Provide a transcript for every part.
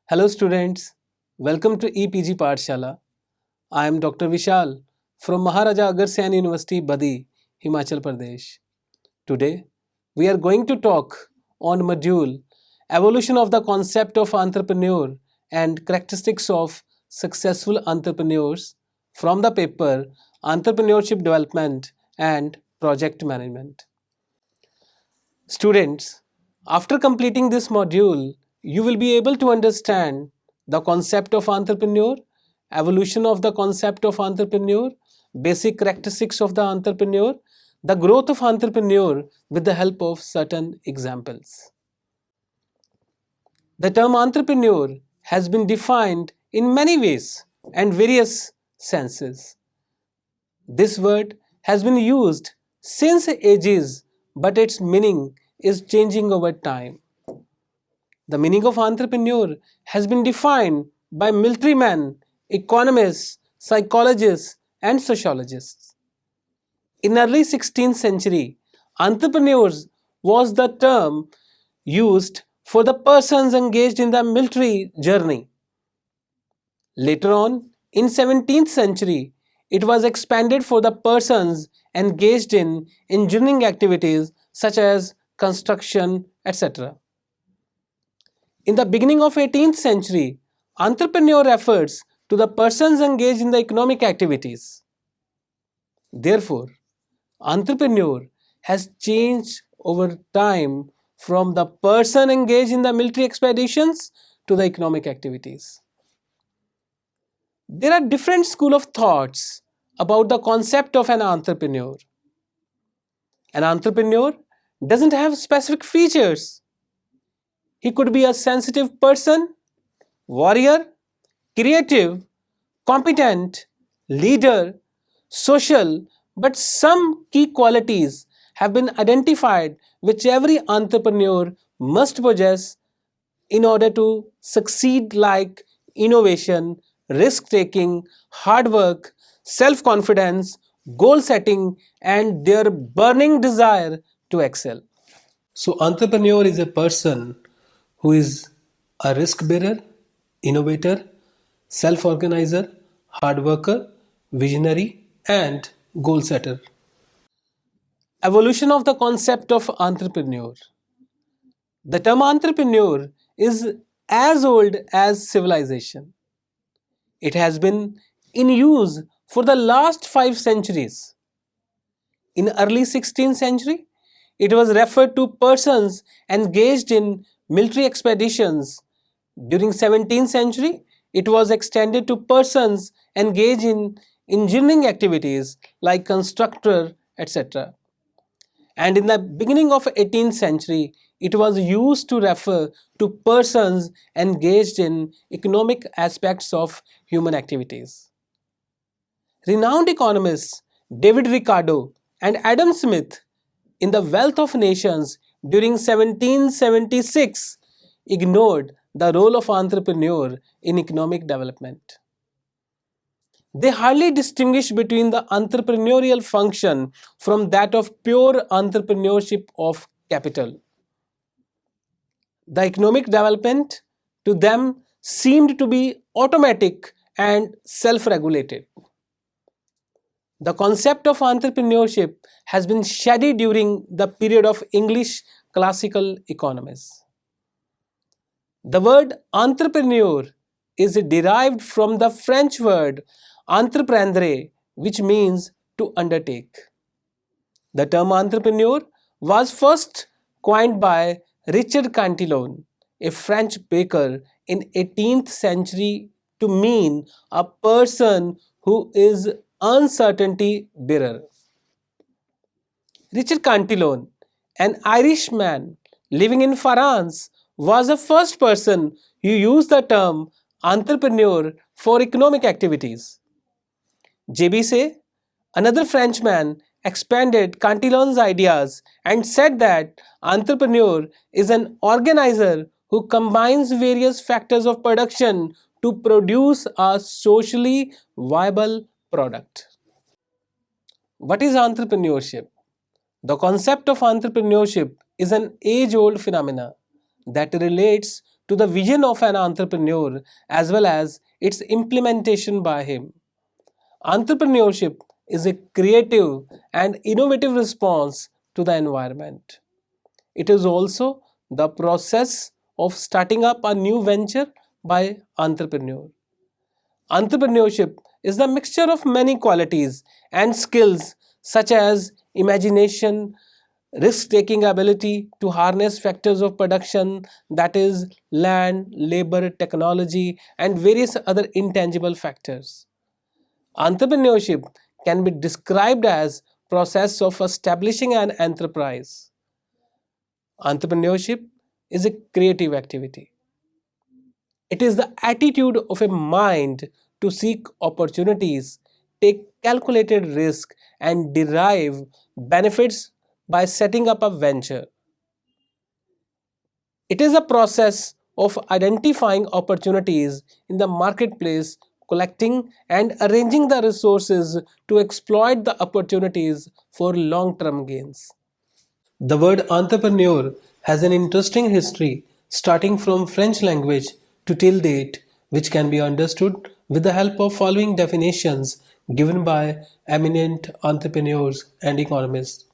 Hello students, welcome to EPG Pathshala. I am Dr. Vishal from Maharaja Agarsen University, Badi, Himachal Pradesh. Today, we are going to talk on module Evolution of the Concept of Entrepreneur and Characteristics of Successful Entrepreneurs from the paper Entrepreneurship Development and Project Management. Students, after completing this module, you will be able to understand the concept of entrepreneur, evolution of the concept of entrepreneur, basic characteristics of the entrepreneur, the growth of entrepreneur with the help of certain examples. The term entrepreneur has been defined in many ways and various senses. This word has been used since ages, but its meaning is changing over time. The meaning of entrepreneur has been defined by military men, economists, psychologists, and sociologists. In early 16th century, entrepreneurs was the term used for the persons engaged in the military journey. Later on, in 17th century, it was expanded for the persons engaged in engineering activities such as construction, etc. In the beginning of 18th century, entrepreneur refers to the persons engaged in the economic activities. Therefore, entrepreneur has changed over time from the person engaged in the military expeditions to the economic activities. There are different school of thoughts about the concept of an entrepreneur. An entrepreneur doesn't have specific features. He could be a sensitive person, warrior, creative, competent, leader, social, but some key qualities have been identified which every entrepreneur must possess in order to succeed, like innovation, risk taking, hard work, self confidence, goal setting, and their burning desire to excel. So, entrepreneur is a person who is a risk bearer, innovator, self organizer, hard worker, visionary, and goal setter. Evolution of the concept of entrepreneur. The term entrepreneur is as old as civilization. It has been in use for the last 5 centuries. In early 16th century, it was referred to persons engaged in military expeditions. During 17th century, it was extended to persons engaged in engineering activities like constructor, etc. And in the beginning of 18th century, it was used to refer to persons engaged in economic aspects of human activities. Renowned economists David Ricardo and Adam Smith in The Wealth of Nations during 1776 ignored the role of entrepreneur in economic development. They hardly distinguish between the entrepreneurial function from that of pure entrepreneurship of capital. The economic development to them seemed to be automatic and self regulated. The concept of entrepreneurship has been studied during the period of English classical economists. The word entrepreneur is derived from the French word entreprendre, which means to undertake. The term entrepreneur was first coined by Richard Cantillon, a French baker in 18th century, to mean a person who is uncertainty bearer. Richard Cantillon, an Irishman living in France, was the first person who used the term entrepreneur for economic activities. J.B. Say, another Frenchman, expanded Cantillon's ideas and said that entrepreneur is an organizer who combines various factors of production to produce a socially viable product. What is entrepreneurship? The concept of entrepreneurship is an age-old phenomenon that relates to the vision of an entrepreneur as well as its implementation by him. Entrepreneurship is a creative and innovative response to the environment. It is also the process of starting up a new venture by entrepreneur. Entrepreneurship is the mixture of many qualities and skills such as imagination, risk taking ability to harness factors of production, that is, land, labor, technology, and various other intangible factors. Entrepreneurship can be described as process of establishing an enterprise. Entrepreneurship is a creative activity. It is the attitude of a mind to seek opportunities, take calculated risk, and derive benefits by setting up a venture. It is a process of identifying opportunities in the marketplace, collecting and arranging the resources to exploit the opportunities for long term gains. The word entrepreneur has an interesting history starting from French language to till date, which can be understood with the help of following definitions given by eminent entrepreneurs and economists.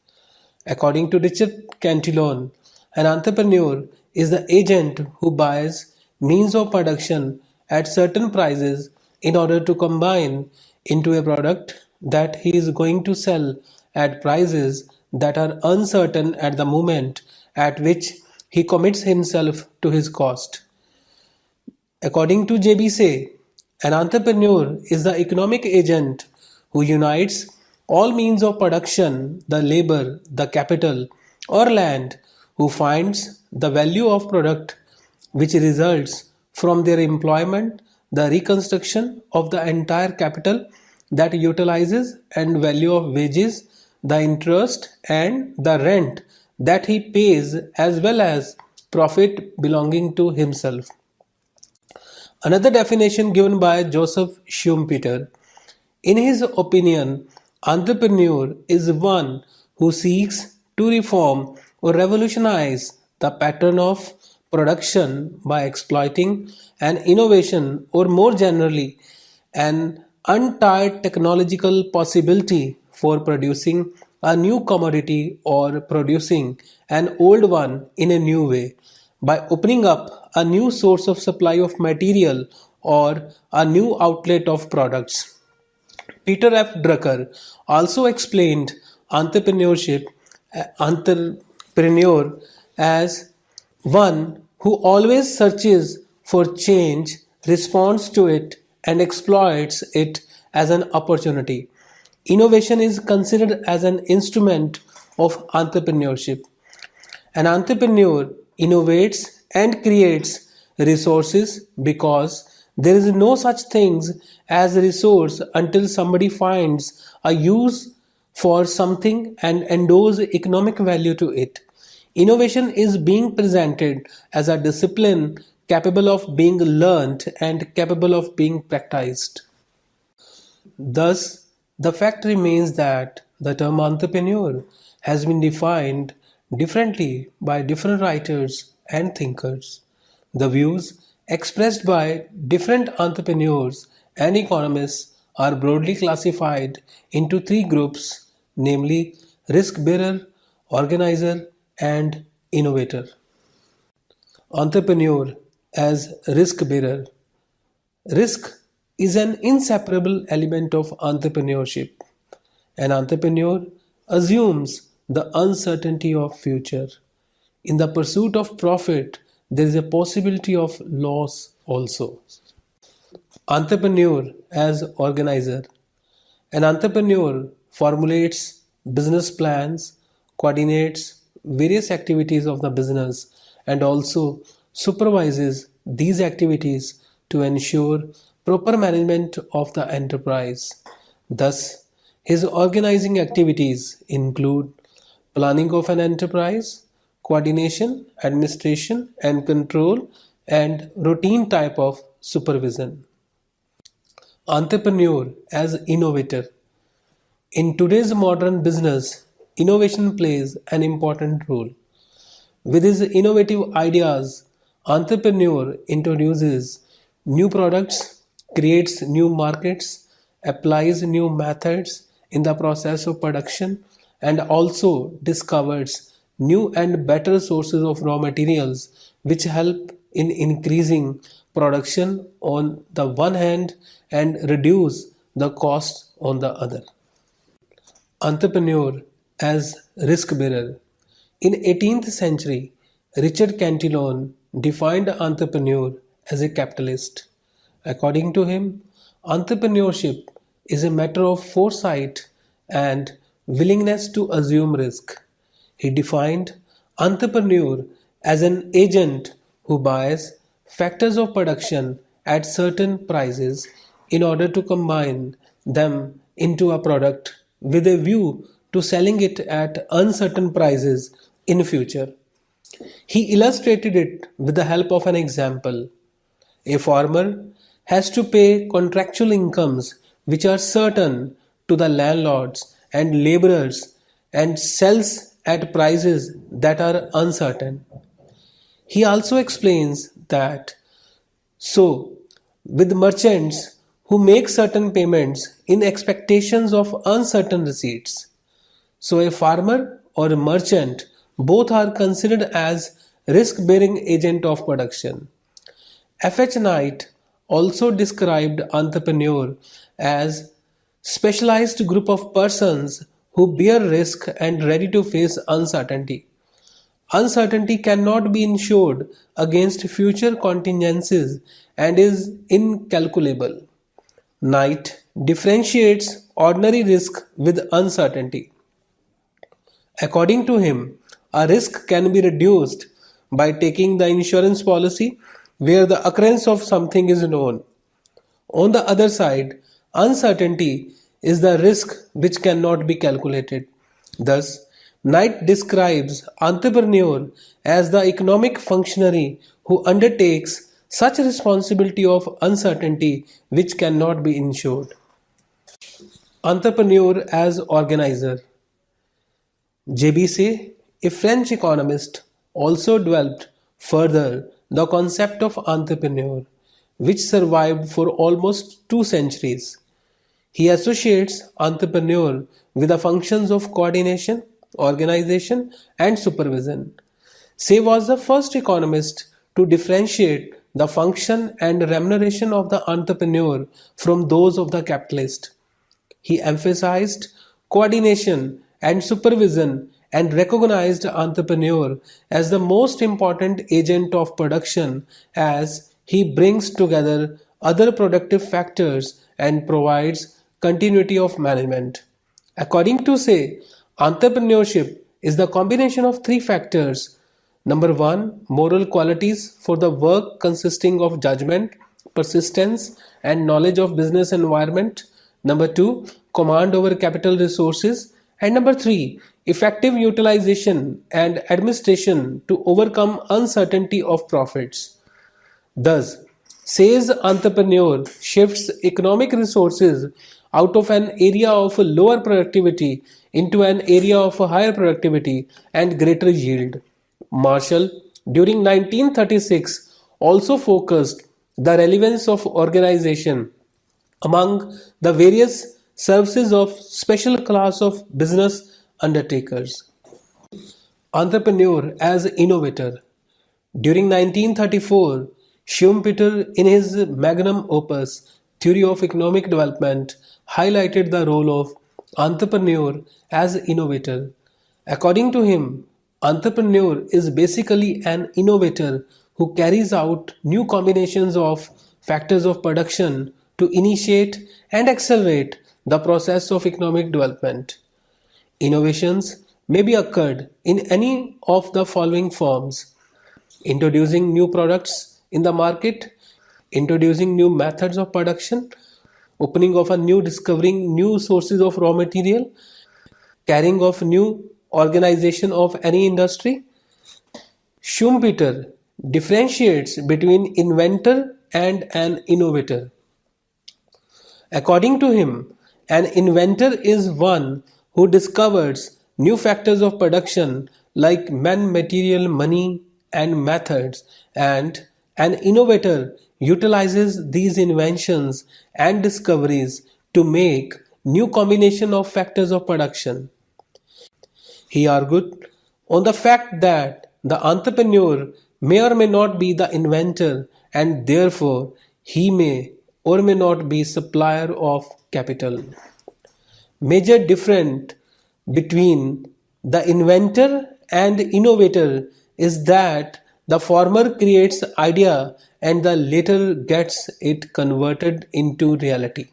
According to Richard Cantillon, an entrepreneur is the agent who buys means of production at certain prices in order to combine into a product that he is going to sell at prices that are uncertain at the moment at which he commits himself to his cost. According to J.B. Say, an entrepreneur is the economic agent who unites all means of production, the labor, the capital, or land, who finds the value of product which results from their employment, the reconstruction of the entire capital that utilizes and value of wages, the interest and the rent that he pays, as well as profit belonging to himself. Another definition given by Joseph Schumpeter: in his opinion, entrepreneur is one who seeks to reform or revolutionize the pattern of production by exploiting an innovation or more generally an untied technological possibility for producing a new commodity or producing an old one in a new way by opening up a new source of supply of material or a new outlet of products. Peter F. Drucker also explained entrepreneur as one who always searches for change, responds to it, and exploits it as an opportunity. Innovation is considered as an instrument of entrepreneurship. An entrepreneur innovates and creates resources because there is no such things as a resource until somebody finds a use for something and endows economic value to it. Innovation is being presented as a discipline capable of being learnt and capable of being practiced. Thus, the fact remains that the term entrepreneur has been defined differently by different writers and thinkers. The views expressed by different entrepreneurs and economists are broadly classified into three groups, namely risk bearer, organizer, and innovator. Entrepreneur as risk bearer. Risk is an inseparable element of entrepreneurship. An entrepreneur assumes the uncertainty of future. In the pursuit of profit, there is a possibility of loss also. Entrepreneur as organizer. An entrepreneur formulates business plans, coordinates various activities of the business, and also supervises these activities to ensure proper management of the enterprise. Thus, his organizing activities include planning of an enterprise, coordination, administration, and control, and routine type of supervision. Entrepreneur as innovator. In today's modern business, innovation plays an important role. With his innovative ideas, Entrepreneur introduces new products, creates new markets, applies new methods in the process of production, and also discovers new and better sources of raw materials which help in increasing production on the one hand and reduce the cost on the other. Entrepreneur as risk bearer. In 18th century, Richard Cantillon defined entrepreneur as a capitalist. According to him, entrepreneurship is a matter of foresight and willingness to assume risk. He defined entrepreneur as an agent who buys factors of production at certain prices in order to combine them into a product with a view to selling it at uncertain prices in future. He illustrated it with the help of an example. A farmer has to pay contractual incomes which are certain to the landlords and laborers and sells at prices that are uncertain. He also explains that so, with merchants who make certain payments in expectations of uncertain receipts. So, a farmer or a merchant both are considered as risk bearing agent of production. F.H. Knight also described entrepreneur as specialized group of persons who bear risk and ready to face uncertainty. Uncertainty cannot be insured against future contingencies and is incalculable. Knight differentiates ordinary risk with uncertainty. According to him, a risk can be reduced by taking the insurance policy where the occurrence of something is known. On the other side, uncertainty is the risk which cannot be calculated. Thus, Knight describes entrepreneur as the economic functionary who undertakes such responsibility of uncertainty which cannot be insured. Entrepreneur as organizer. JBC, a French economist, also developed further the concept of entrepreneur, which survived for almost 2 centuries. He associates entrepreneur with the functions of coordination, organization, and supervision. Say was the first economist to differentiate the function and remuneration of the entrepreneur from those of the capitalist. He emphasized coordination and supervision and recognized entrepreneur as the most important agent of production as he brings together other productive factors and provides continuity of management. According to Say, entrepreneurship is the combination of three factors. Number one, moral qualities for the work consisting of judgment, persistence, and knowledge of business environment. Number two, command over capital resources. And number three, effective utilization and administration to overcome uncertainty of profits. Thus, Say's entrepreneur shifts economic resources out of an area of lower productivity into an area of higher productivity and greater yield. Marshall, during 1936, also focused the relevance of organization among the various services of special class of business undertakers. Entrepreneur as innovator. During 1934, Schumpeter, in his magnum opus Theory of Economic Development, highlighted the role of entrepreneur as innovator. According to him, entrepreneur is basically an innovator who carries out new combinations of factors of production to initiate and accelerate the process of economic development. Innovations may be occurred in any of the following forms: introducing new products in the market, introducing new methods of production, opening of a new, discovering new sources of raw material, carrying of new organization of any industry. Schumpeter differentiates between inventor and an innovator. According to him, an inventor is one who discovers new factors of production like men, material, money, and methods, and an innovator utilizes these inventions and discoveries to make new combination of factors of production. He argued on the fact that the entrepreneur may or may not be the inventor, and therefore he may or may not be supplier of capital. Major difference between the inventor and innovator is that the former creates idea and the latter gets it converted into reality.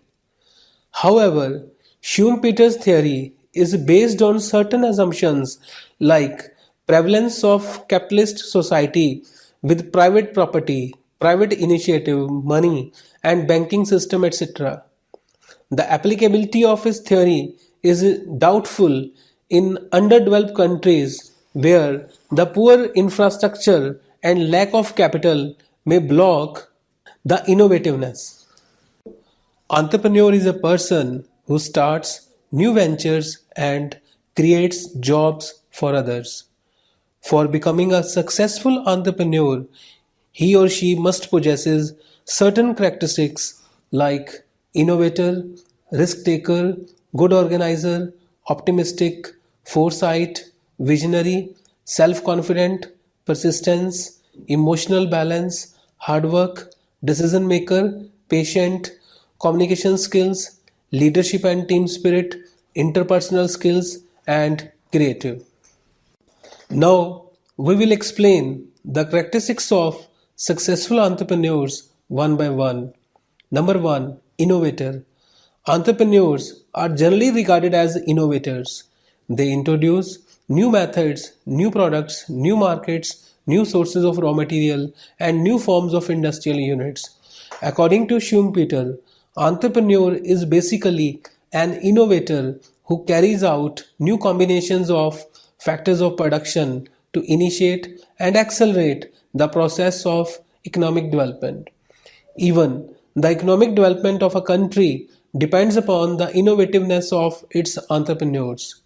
However, Schumpeter's theory is based on certain assumptions like prevalence of capitalist society with private property, private initiative, money, and banking system, etc. The applicability of his theory is doubtful in underdeveloped countries where the poor infrastructure and lack of capital may block the innovativeness. Entrepreneur is a person who starts new ventures and creates jobs for others. For becoming a successful entrepreneur, he or she must possess certain characteristics like innovator, risk taker, good organizer, optimistic, foresight, visionary, self confident, persistence, emotional balance, hard work, decision maker, patient, communication skills, leadership and team spirit, interpersonal skills, and creative. Now, we will explain the characteristics of successful entrepreneurs one by one. Number one, innovator. Entrepreneurs are generally regarded as innovators. They introduce new methods, new products, new markets, new sources of raw material, and new forms of industrial units. According to Schumpeter, entrepreneur is basically an innovator who carries out new combinations of factors of production to initiate and accelerate the process of economic development. Even the economic development of a country depends upon the innovativeness of its entrepreneurs.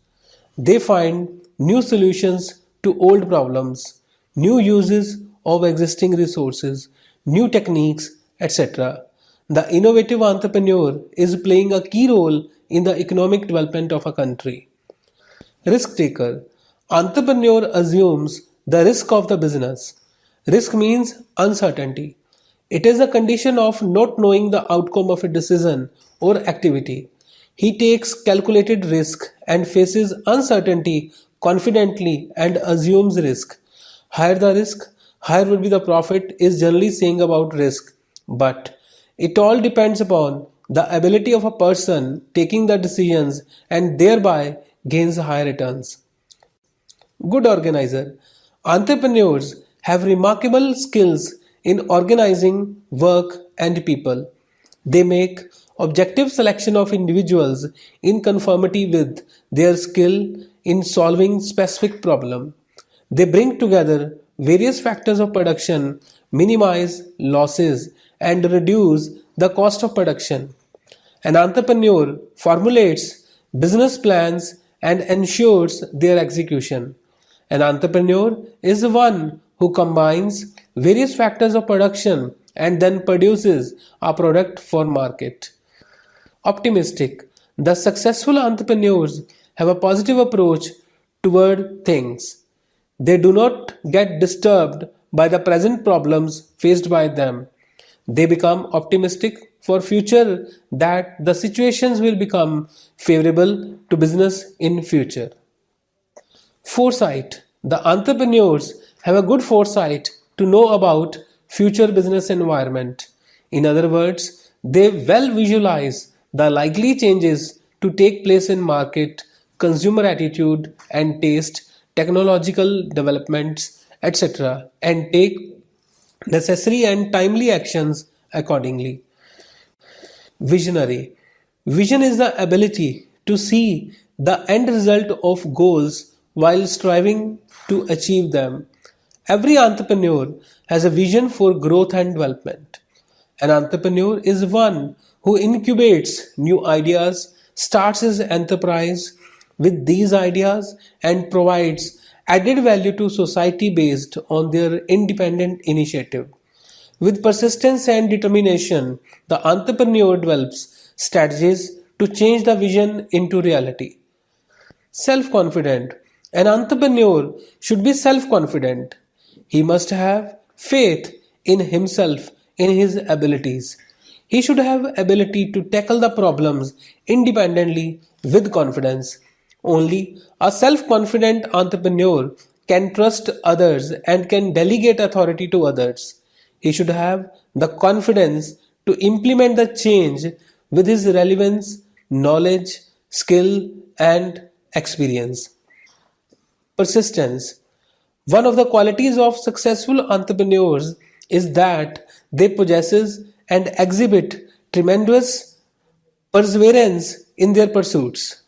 They find new solutions to old problems, new uses of existing resources, new techniques, etc. The innovative entrepreneur is playing a key role in the economic development of a country. Risk taker. Entrepreneur assumes the risk of the business. Risk means uncertainty. It is a condition of not knowing the outcome of a decision or activity. He takes calculated risk and faces uncertainty confidently and assumes risk. Higher the risk, higher will be the profit is generally saying about risk. But it all depends upon the ability of a person taking the decisions and thereby gains higher returns. Good organizer. Entrepreneurs have remarkable skills in organizing work and people. They make objective selection of individuals in conformity with their skill in solving specific problem. They bring together various factors of production, minimize losses, and reduce the cost of production. An entrepreneur formulates business plans and ensures their execution. An entrepreneur is one who combines various factors of production and then produces a product for market. Optimistic. The successful entrepreneurs have a positive approach toward things. They do not get disturbed by the present problems faced by them. They become optimistic for future that the situations will become favorable to business in future. Foresight. The entrepreneurs have a good foresight to know about future business environment. In other words, they well visualize the likely changes to take place in market, consumer attitude and taste, technological developments, etc., and take necessary and timely actions accordingly. Visionary. Vision is the ability to see the end result of goals while striving to achieve them. Every entrepreneur has a vision for growth and development. An entrepreneur is one who incubates new ideas, starts his enterprise with these ideas, and provides added value to society based on their independent initiative. With persistence and determination, the entrepreneur develops strategies to change the vision into reality. Self confident. An entrepreneur should be self confident. He must have faith in himself, in his abilities. He should have ability to tackle the problems independently with confidence. Only a self confident entrepreneur can trust others and can delegate authority to others. He should have the confidence to implement the change with his relevance, knowledge, skill, and experience. Persistence. One of the qualities of successful entrepreneurs is that they possess and exhibit tremendous perseverance in their pursuits.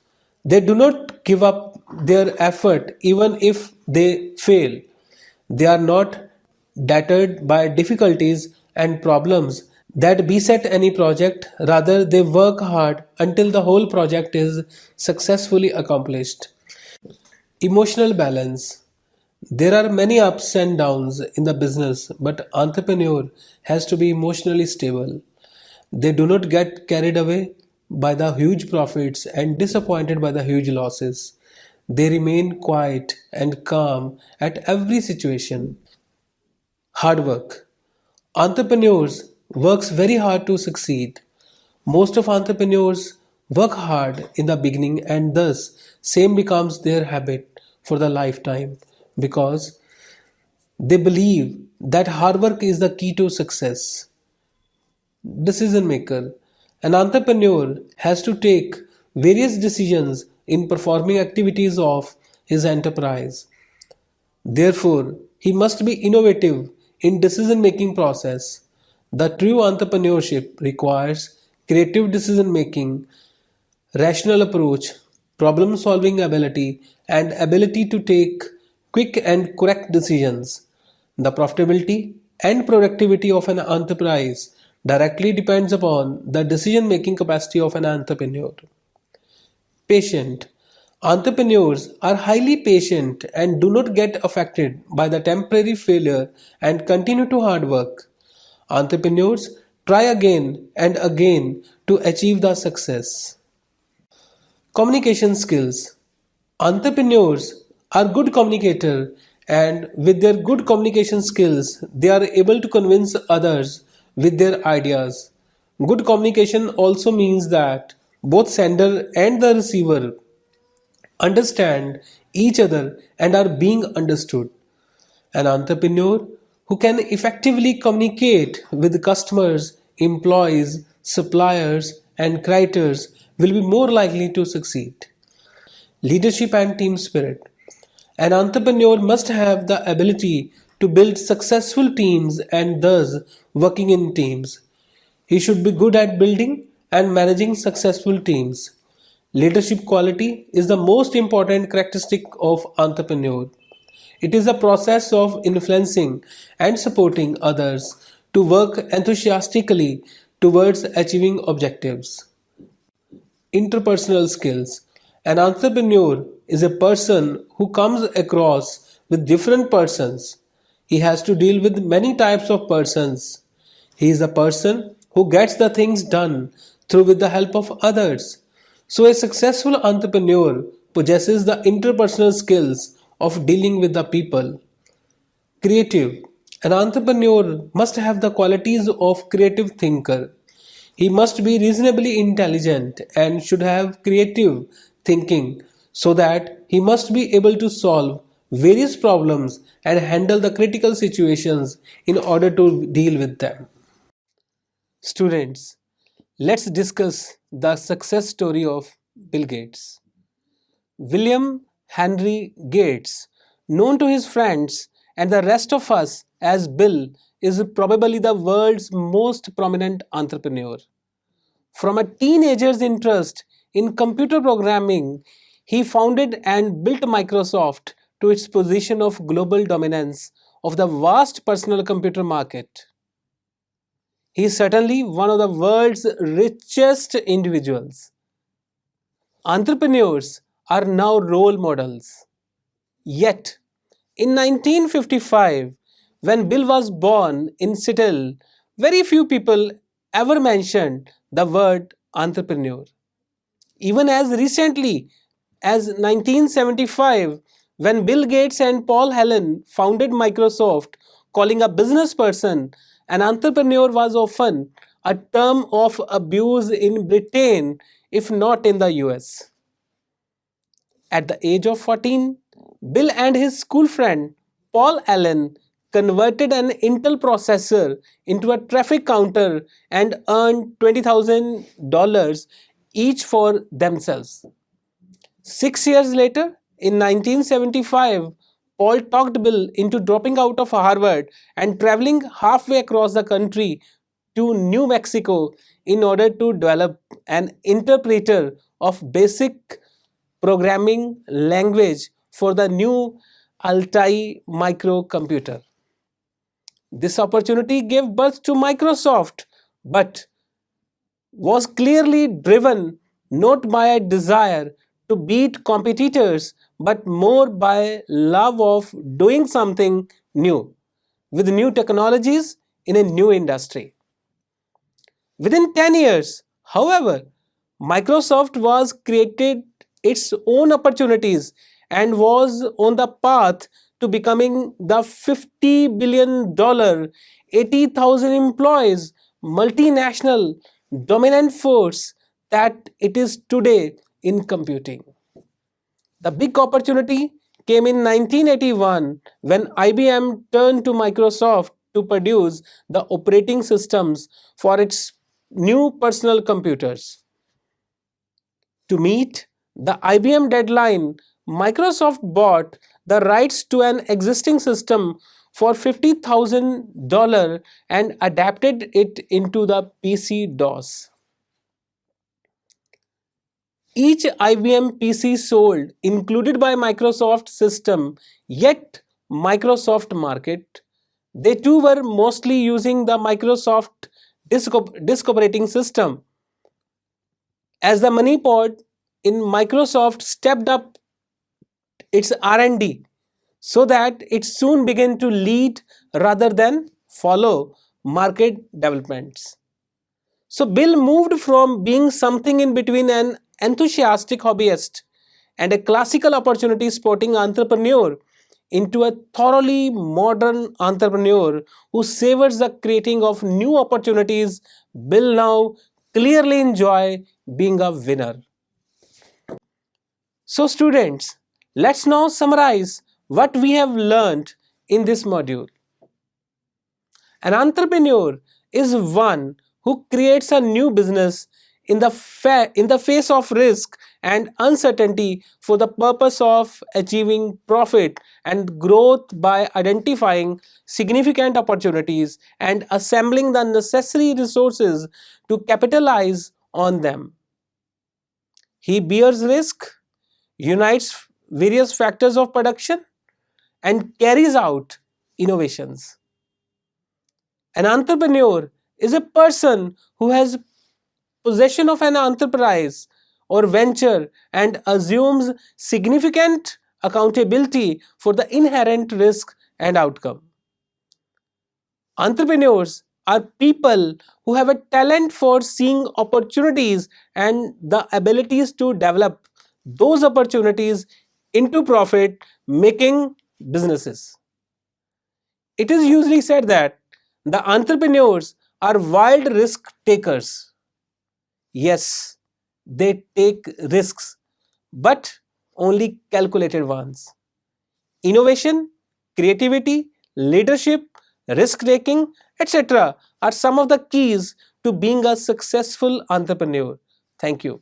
They do not give up their effort even if they fail. They are not deterred by difficulties and problems that beset any project. Rather, they work hard until the whole project is successfully accomplished. Emotional balance. There are many ups and downs in the business, but entrepreneur has to be emotionally stable. They do not get carried away by the huge profits and disappointed by the huge losses. They remain quiet and calm at every situation. Hard work. Entrepreneurs works very hard to succeed. Most of entrepreneurs work hard in the beginning and thus same becomes their habit for the lifetime because they believe that hard work is the key to success. Decision maker. An entrepreneur has to take various decisions in performing activities of his enterprise. Therefore, he must be innovative in decision-making process. The true entrepreneurship requires creative decision-making, rational approach, problem-solving ability, and ability to take quick and correct decisions. The profitability and productivity of an enterprise directly depends upon the decision-making capacity of an entrepreneur. Patient. Entrepreneurs are highly patient and do not get affected by the temporary failure and continue to hard work. Entrepreneurs try again and again to achieve the success. Communication skills. Entrepreneurs are good communicator and with their good communication skills they are able to convince others with their ideas. Good communication also means that both sender and the receiver understand each other and are being understood. An entrepreneur who can effectively communicate with customers, employees, suppliers, and creditors will be more likely to succeed. Leadership and team spirit. An entrepreneur must have the ability to build successful teams and thus working in teams. He should be good at building and managing successful teams. Leadership quality is the most important characteristic of entrepreneur. It is the process of influencing and supporting others to work enthusiastically towards achieving objectives. Interpersonal skills. An entrepreneur is a person who comes across with different persons. He has to deal with many types of persons. He is a person who gets the things done through with the help of others. So a successful entrepreneur possesses the interpersonal skills of dealing with the people. Creative. An entrepreneur must have the qualities of creative thinker. He must be reasonably intelligent and should have creative thinking so that he must be able to solve various problems and handle the critical situations in order to deal with them. Students, let's discuss the success story of Bill Gates. William Henry Gates, known to his friends and the rest of us as Bill, is probably the world's most prominent entrepreneur. From a teenager's interest in computer programming, he founded and built Microsoft to its position of global dominance of the vast personal computer market. He is certainly one of the world's richest individuals. Entrepreneurs are now role models. Yet, In 1955, when Bill was born in Seattle, very few people ever mentioned the word entrepreneur. Even as recently as 1975, when Bill Gates and Paul Allen founded Microsoft, calling a business person an entrepreneur was often a term of abuse in Britain, if not in the US. At the age of 14, Bill and his school friend Paul Allen converted an Intel processor into a traffic counter and earned $20,000 each for themselves. 6 years later, in 1975, Paul talked Bill into dropping out of Harvard and traveling halfway across the country to New Mexico in order to develop an interpreter of basic programming language for the new Altai microcomputer. This opportunity gave birth to Microsoft, but was clearly driven not by a desire to beat competitors but more by love of doing something new with new technologies in a new industry. Within 10 years, however, Microsoft was created its own opportunities and was on the path to becoming the $50 billion, 80,000 employees, multinational dominant force that it is today in computing. The big opportunity came in 1981 when IBM turned to Microsoft to produce the operating systems for its new personal computers. To meet the IBM deadline, Microsoft bought the rights to an existing system for $50,000 and adapted it into the PC DOS. Each IBM PC sold included by Microsoft system, yet Microsoft market. They too were mostly using the Microsoft disk operating system. As the money pod in Microsoft stepped up its R&D so that it soon began to lead rather than follow market developments. So Bill moved from being something in between an enthusiastic hobbyist and a classical opportunity spotting entrepreneur into a thoroughly modern entrepreneur who savors the creating of new opportunities. Bill now clearly enjoy being a winner. So students, let's now summarize what we have learned in this module. An entrepreneur is one who creates a new business in the face of risk and uncertainty for the purpose of achieving profit and growth by identifying significant opportunities and assembling the necessary resources to capitalize on them. He bears risk, unites various factors of production, and carries out innovations. An entrepreneur is a person who has possession of an enterprise or venture and assumes significant accountability for the inherent risk and outcome. Entrepreneurs are people who have a talent for seeing opportunities and the abilities to develop those opportunities into profit making businesses. It is usually said that the entrepreneurs are wild risk takers. Yes, they take risks, but only calculated ones. Innovation, creativity, leadership, risk taking, etc. are some of the keys to being a successful entrepreneur. Thank you.